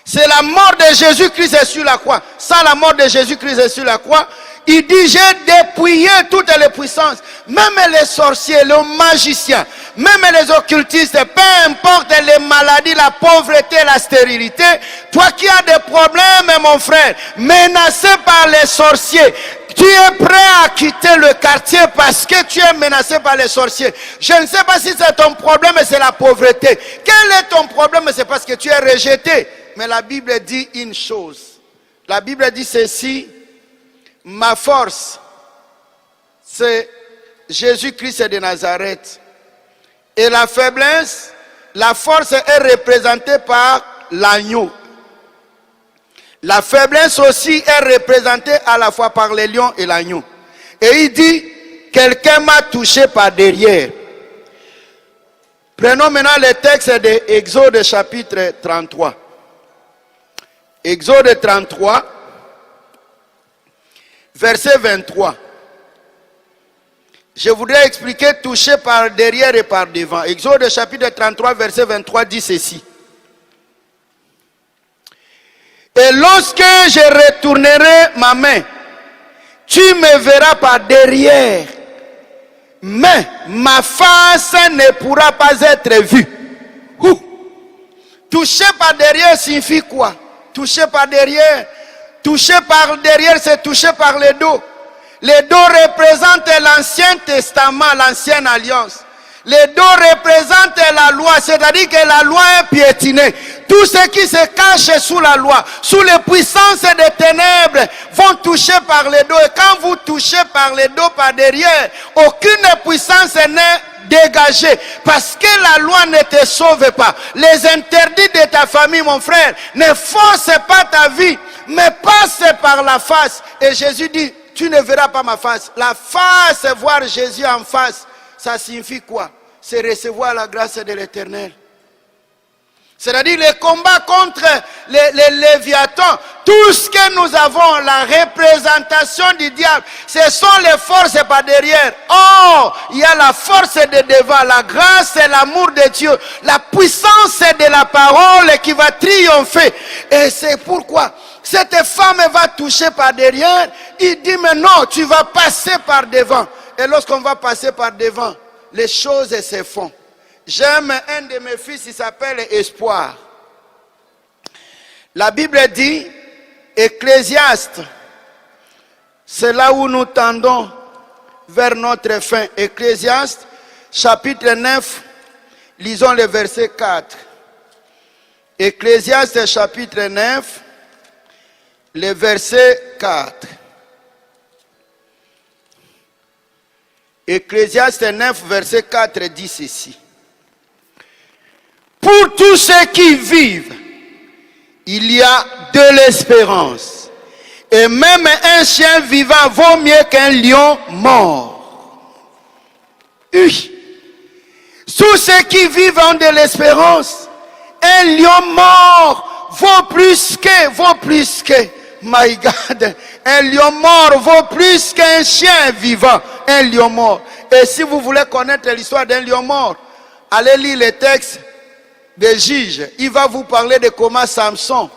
C'est la mort de Jésus-Christ sur la croix. Sans la mort de Jésus-Christ sur la croix, il dit, j'ai dépouillé toutes les puissances. Même les sorciers, les magiciens, même les occultistes, peu importe les maladies, la pauvreté, la stérilité. Toi qui as des problèmes, mon frère, menacé par les sorciers, tu es prêt à quitter le quartier parce que tu es menacé par les sorciers. Je ne sais pas si c'est ton problème, mais c'est la pauvreté. Quel est ton problème? C'est parce que tu es rejeté. Mais la Bible dit une chose. La Bible dit ceci. Ma force, c'est Jésus-Christ de Nazareth. Et la faiblesse, la force est représentée par l'agneau. La faiblesse aussi est représentée à la fois par les lions et l'agneau. Et il dit, quelqu'un m'a touché par derrière. Prenons maintenant le texte de Exode chapitre 33. Exode 33, verset 23. Je voudrais expliquer touché par derrière et par devant. Exode chapitre 33, verset 23 dit ceci. Et lorsque je retournerai ma main, tu me verras par derrière, mais ma face ne pourra pas être vue. Touché par derrière signifie quoi? Touché par derrière. Touché par derrière, c'est touché par le dos. Le dos représente l'Ancien Testament, l'Ancienne Alliance. Le dos représente la loi, c'est-à-dire que la loi est piétinée. Tous ceux qui se cachent sous la loi, sous les puissances des ténèbres, vont toucher par le dos. Et quand vous touchez par le dos, par derrière, aucune puissance n'est dégagée. Parce que la loi ne te sauve pas. Les interdits de ta famille, mon frère, ne forcent pas ta vie, mais passe par la face. Et Jésus dit, tu ne verras pas ma face. La face, voir Jésus en face, ça signifie quoi? C'est recevoir la grâce de l'Éternel. C'est-à-dire les combats contre les léviathans. Tout ce que nous avons, la représentation du diable, ce sont les forces par derrière. Or, il y a la force de devant, la grâce et l'amour de Dieu, la puissance de la parole qui va triompher. Et c'est pourquoi cette femme va toucher par derrière. Il dit, mais non, tu vas passer par devant. Et lorsqu'on va passer par devant, les choses se font. J'aime un de mes fils, il s'appelle Espoir. La Bible dit, Ecclésiaste, c'est là où nous tendons vers notre fin. Ecclésiaste, chapitre 9, lisons le verset 4. Ecclésiaste, chapitre 9, le verset 4. Ecclésiaste 9, verset 4 dit ceci. Pour tous ceux qui vivent, il y a de l'espérance. Et même un chien vivant vaut mieux qu'un lion mort. Oui. Tous ceux qui vivent ont de l'espérance. Un lion mort vaut plus que, my God, un lion mort vaut plus qu'un chien vivant. Un lion mort. Et si vous voulez connaître l'histoire d'un lion mort, allez lire les textes des Juges. Il va vous parler de comment Samson,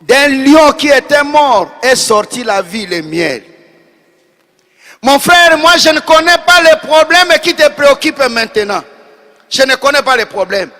d'un lion qui était mort, est sorti la vie, le miel. Mon frère, moi je ne connais pas les problèmes qui te préoccupent maintenant. Je ne connais pas les problèmes.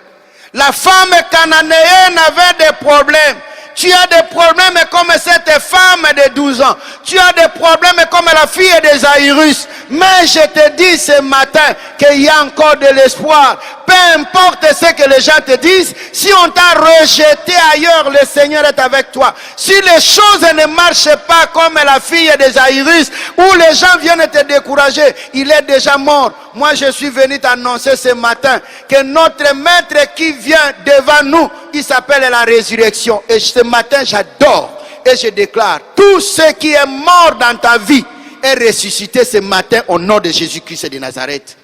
La femme cananéenne avait des problèmes. Tu as des problèmes comme cette femme de 12 ans. Tu as des problèmes comme la fille de Zaïrus. Mais je te dis ce matin qu'il y a encore de l'espoir. Peu importe ce que les gens te disent, si on t'a rejeté ailleurs, le Seigneur est avec toi. Si les choses ne marchent pas comme la fille de Zaïrus, où les gens viennent te décourager, il est déjà mort. Moi, je suis venu t'annoncer ce matin que notre maître qui vient devant nous, il s'appelle la résurrection. Et ce matin, j'adore et je déclare, tout ce qui est mort dans ta vie est ressuscité ce matin au nom de Jésus-Christ de Nazareth.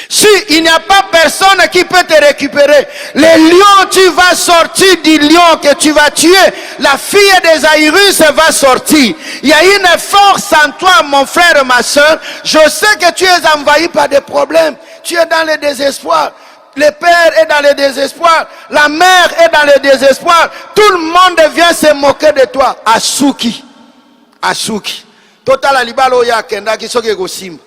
Si il n'y a pas personne qui peut te récupérer, le lion, tu vas sortir du lion que tu vas tuer. La fille des Zaïrus va sortir. Il y a une force en toi, mon frère, ma soeur. Je sais que tu es envahi par des problèmes. Tu es dans le désespoir. Le père est dans le désespoir. La mère est dans le désespoir. Tout le monde vient se moquer de toi. Asuki. Asuki. Total alibalo ya kenda kisoke gosimba.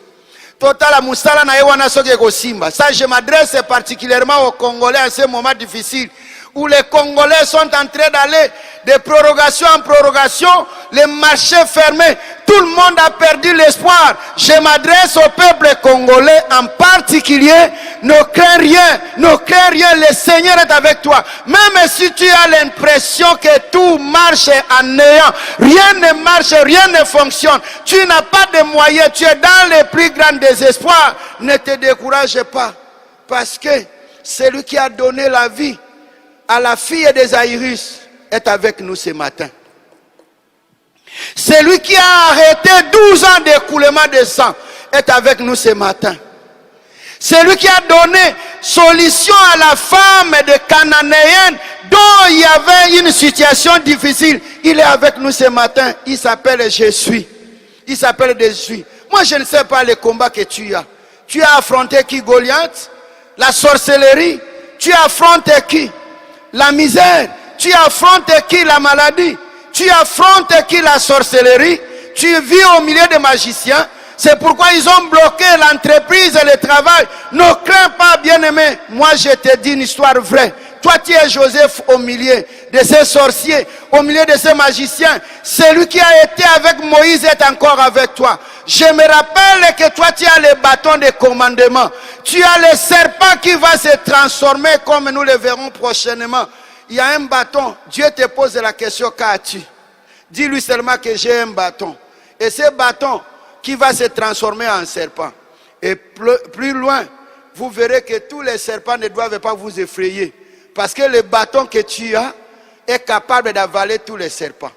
Total musala na ewana soke gosimba. Ça, je m'adresse particulièrement aux Congolais en ce moment difficile où les Congolais sont en train d'aller de prorogation en prorogation, les marchés fermés, tout le monde a perdu l'espoir. Je m'adresse au peuple congolais en particulier, ne crains rien, le Seigneur est avec toi. Même si tu as l'impression que tout marche en néant, rien ne marche, rien ne fonctionne, tu n'as pas de moyens, tu es dans le plus grand désespoir, ne te décourage pas, parce que celui qui a donné la vie à la fille des Zaïrus est avec nous ce matin. Celui qui a arrêté 12 ans d'écoulement de sang est avec nous ce matin. Celui qui a donné solution à la femme de Cananéenne dont il y avait une situation difficile, il est avec nous ce matin. Il s'appelle Jésus. Il s'appelle Jésus. Moi je ne sais pas le combat que tu as. Tu as affronté qui? Goliath? La sorcellerie? Tu as affronté qui? La misère? Tu affrontes qui? La maladie? Tu affrontes qui? La sorcellerie? Tu vis au milieu des magiciens? C'est pourquoi ils ont bloqué l'entreprise et le travail. Ne crains pas, bien-aimé. Moi, je te dis une histoire vraie. Toi, tu es Joseph au milieu de ces sorciers, au milieu de ces magiciens. Celui qui a été avec Moïse est encore avec toi. Je me rappelle que toi, tu as le bâton de commandement. Tu as le serpent qui va se transformer comme nous le verrons prochainement. Il y a un bâton. Dieu te pose la question, qu'as-tu? Dis-lui seulement que j'ai un bâton. Et ce bâton qui va se transformer en serpent. Et plus loin, vous verrez que tous les serpents ne doivent pas vous effrayer. Parce que le bâton que tu as est capable d'avaler tous les serpents.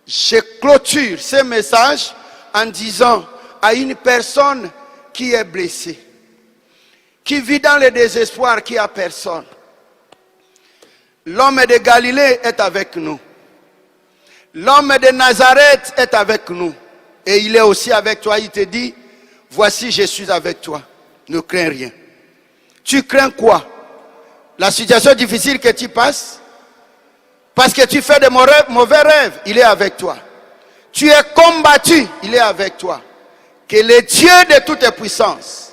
Je clôture ce message en disant à une personne qui est blessée, qui vit dans le désespoir, qui a personne. L'homme de Galilée est avec nous. L'homme de Nazareth est avec nous. Et il est aussi avec toi. Il te dit, voici, je suis avec toi. Ne crains rien. Tu crains quoi? La situation difficile que tu passes? Parce que tu fais de mauvais rêves, il est avec toi. Tu es combattu, il est avec toi. Que le Dieu de toute puissance,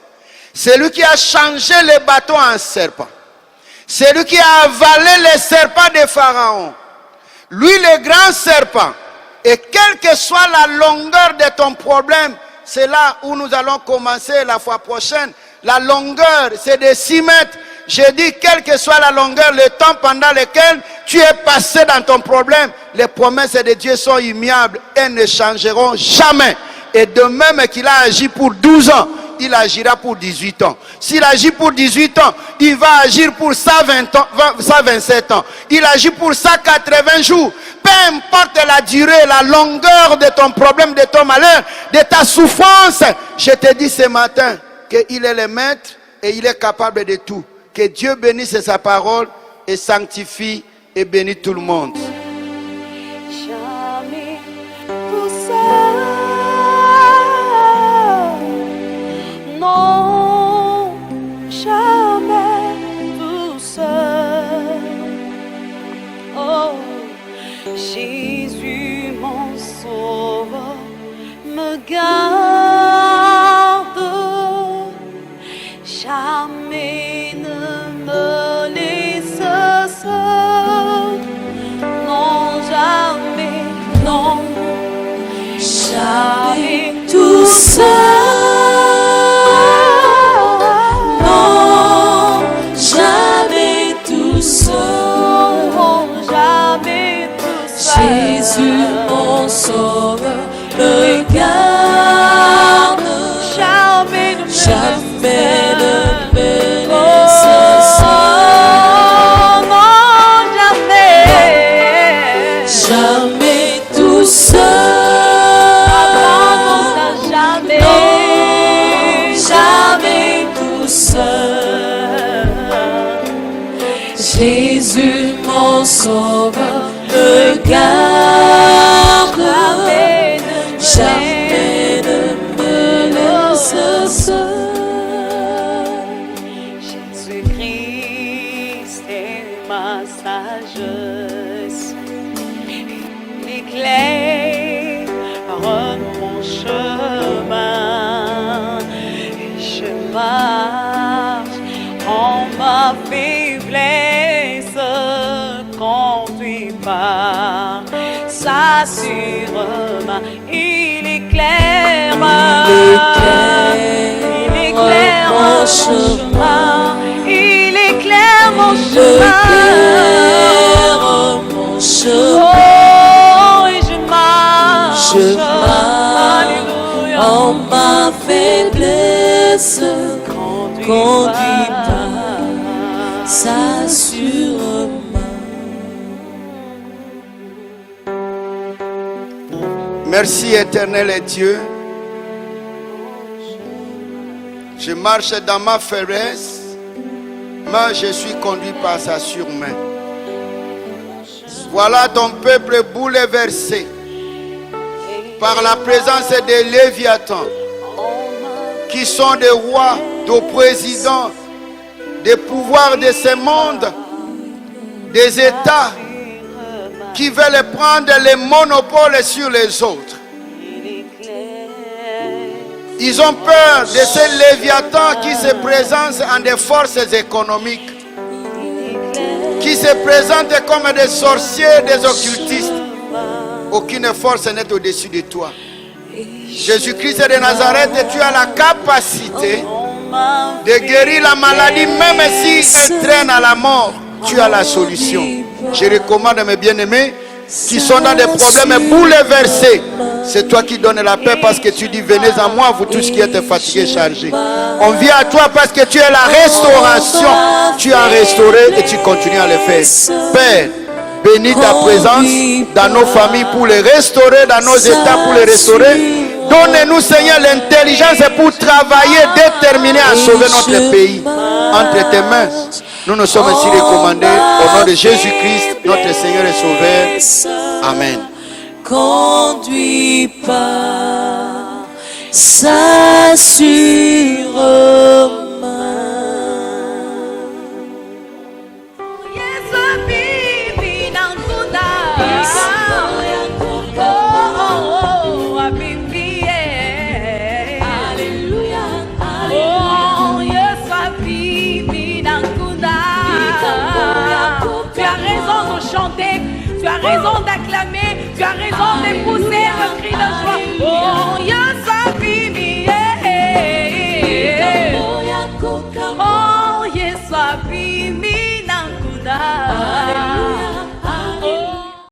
celui qui a changé les bâtons en serpent, celui qui a avalé les serpents de Pharaon, lui le grand serpent, et quelle que soit la longueur de ton problème, c'est là où nous allons commencer la fois prochaine. La longueur, c'est de 6 mètres. Je dis, quelle que soit la longueur, le temps pendant lequel tu es passé dans ton problème, les promesses de Dieu sont immuables et ne changeront jamais. Et de même qu'il a agi pour 12 ans, il agira pour 18 ans. S'il agit pour 18 ans, il va agir pour 120 ans, 127 ans. Il agit pour 180 jours. Peu importe la durée, la longueur de ton problème, de ton malheur, de ta souffrance, je te dis ce matin qu'il est le maître et il est capable de tout. Que Dieu bénisse sa parole et sanctifie et bénisse tout le monde. Jamais tout seul. Non, jamais tout seul. Oh, Jésus, mon sauveur, me garde. Jamais ne me laisse seul. Non, jamais, non, jamais tout seul. Non, jamais tout seul. Non, jamais tout seul. Jésus, mon sauveur, me garde. Jamais ne me laisse seul. Jésus, mon sauveur, me garde. Jamais ne me laisse seul. Jésus-Christ est ma sagesse. Il éclaire mon chemin. Et je marche en ma faiblesse, conduit par sa sûrement. Il éclaire mon chemin. Il éclaire mon chemin. Oh, et je marche alléluia, en ma faiblesse, conduit par sa sûrement. Merci éternel et Dieu. Je marche dans ma faiblesse, mais je suis conduit par sa surmain. Voilà ton peuple bouleversé par la présence des Léviathans, qui sont des rois, des présidents, des pouvoirs de ce monde, des États qui veulent prendre les monopoles sur les autres. Ils ont peur de ces Léviathans qui se présentent en des forces économiques, qui se présentent comme des sorciers, des occultistes. Aucune force n'est au-dessus de toi. Jésus-Christ de Nazareth, tu as la capacité de guérir la maladie, même si elle traîne à la mort. Tu as la solution. Je recommande à mes bien-aimés qui sont dans des problèmes bouleversés. C'est toi qui donnes la paix, parce que tu dis venez à moi, vous tous qui êtes fatigués, chargés. On vient à toi parce que tu es la restauration. Tu as restauré et tu continues à le faire. Père, bénis ta présence dans nos familles pour les restaurer, dans nos états pour les restaurer. Donne-nous, Seigneur, l'intelligence pour travailler, déterminer à sauver notre pays. Entre tes mains, nous nous sommes ainsi recommandés au nom de Jésus-Christ, notre Seigneur et Sauveur. Amen. Conduis par sa sûre main. Tu as raison d'acclamer, tu as raison de pousser le cri de joie. Oh, yes.